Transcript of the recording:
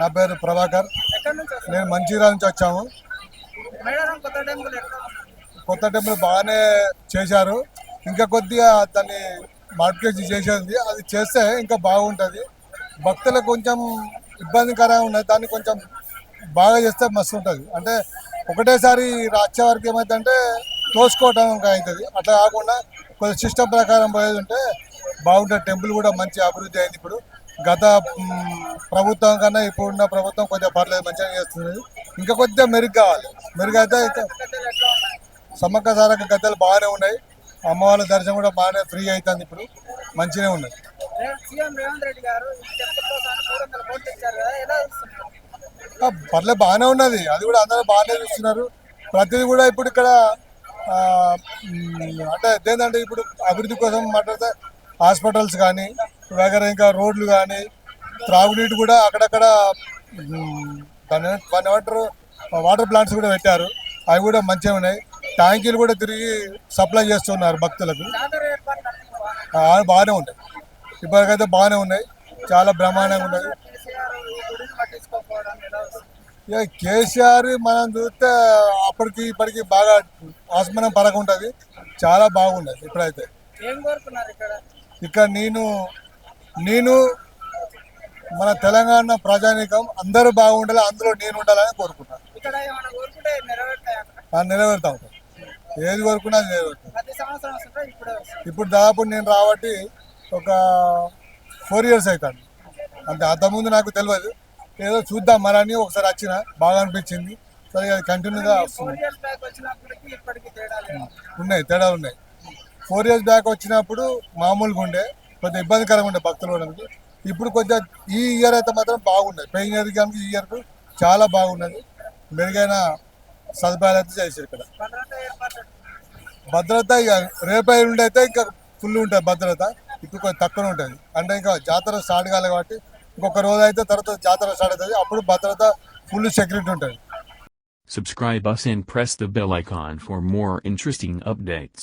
నా పేరు ప్రభాకర్. నేను మంచిర్యాల నుంచి వచ్చాము. కొత్త టెంపుల్ బాగానే చేశారు. ఇంకా కొద్దిగా దాన్ని మార్కెట్ చేసేది, అది చేస్తే ఇంకా బాగుంటుంది. భక్తులకు కొంచెం ఇబ్బందికరంగా ఉన్నది, దాన్ని కొంచెం బాగా చేస్తే మస్తు ఉంటుంది. అంటే ఒకటేసారి వచ్చే వరకు ఏమవుతుందంటే తోసుకోవటం ఇంకా అవుతుంది. అట్లా కాకుండా కొంచెం సిస్టమ్ ప్రకారం పోయేది ఉంటే బాగుంటుంది. టెంపుల్ కూడా మంచి అభివృద్ధి అయింది. ఇప్పుడు గత ప్రభుత్వం కన్నా ఇప్పుడున్న ప్రభుత్వం కొంచెం పర్లేదు, మంచిగా చేస్తుంది. ఇంకా కొద్దిగా మెరుగు కావాలి. మెరుగు అయితే సమ్మక్క సారక్క గద్దెలు బాగానే ఉన్నాయి. అమ్మవారి దర్శనం కూడా బాగానే ఫ్రీ అవుతుంది. ఇప్పుడు మంచిగానే ఉన్నది. పర్లేదు బాగానే ఉన్నది. అది కూడా అందరూ బాగానే చూస్తున్నారు. ప్రతిదీ కూడా ఇప్పుడు ఇక్కడ అంటే ఏంటంటే ఇప్పుడు అభివృద్ధి కోసం మాట్లాడితే హాస్పిటల్స్ కానీ వగైరా, ఇంకా రోడ్లు కానీ, త్రాగునీటి కూడా అక్కడక్కడ దాని ఏమంటారు వాటర్ ప్లాంట్స్ కూడా పెట్టారు. అవి కూడా మంచిగా ఉన్నాయి. ట్యాంకీలు కూడా తిరిగి సప్లై చేస్తున్నారు భక్తులకు. బాగానే ఉంటాయి. ఇప్పటికైతే బాగానే ఉన్నాయి. చాలా బ్రహ్మాండంగా ఉన్నది. ఇక కేసీఆర్ మనం చూస్తే అప్పటికి ఇప్పటికి బాగా ఆస్మానం పరగ ఉంటుంది. చాలా బాగుండదు ఇప్పుడైతే. ఇక్కడ నేను మన తెలంగాణ ప్రజానీకం అందరూ బాగుండాలి, అందులో నేను ఉండాలని కోరుకుంటాను. నెరవేరుతా ఉంటాను. ఏది కోరుకున్నా అది నెరవేరుతాను. ఇప్పుడు దాదాపు నేను రాబట్టి ఒక 4 years అవుతాను. అంతే. అంతకుముందు నాకు తెలియదు. ఏదో చూద్దాం మరి అని ఒకసారి వచ్చిన, బాగా అనిపించింది. సరే అది కంటిన్యూగా వస్తుంది. తేడాలు ఉన్నాయి. 4 years బ్యాక్ వచ్చినప్పుడు మామూలుగా ఉండే, కొద్దిగా ఇబ్బందికరంగా ఉండే భక్తులు కూడా. ఇప్పుడు కొద్దిగా ఈ ఇయర్ అయితే మాత్రం బాగున్నది. పోయిన ఇయర్ కానీ ఈ ఇయర్కు చాలా బాగున్నది. మెరుగైన సదుపాయాలు అయితే చేశారు. ఇక్కడ భద్రత ఇక రేపై నుండి అయితే ఇంకా ఫుల్ ఉంటుంది భద్రత. ఇప్పుడు కొంచెం తక్కువ ఉంటుంది. అంటే ఇంకా జాతర స్టార్ట్ కాలేదు కాబట్టి ఇంకొక రోజు అయితే తర్వాత జాతర స్టార్ట్ అవుతుంది. అప్పుడు భద్రత ఫుల్ సెక్యూరిటీ ఉంటుంది. Subscribe us and press the bell icon for more interesting updates.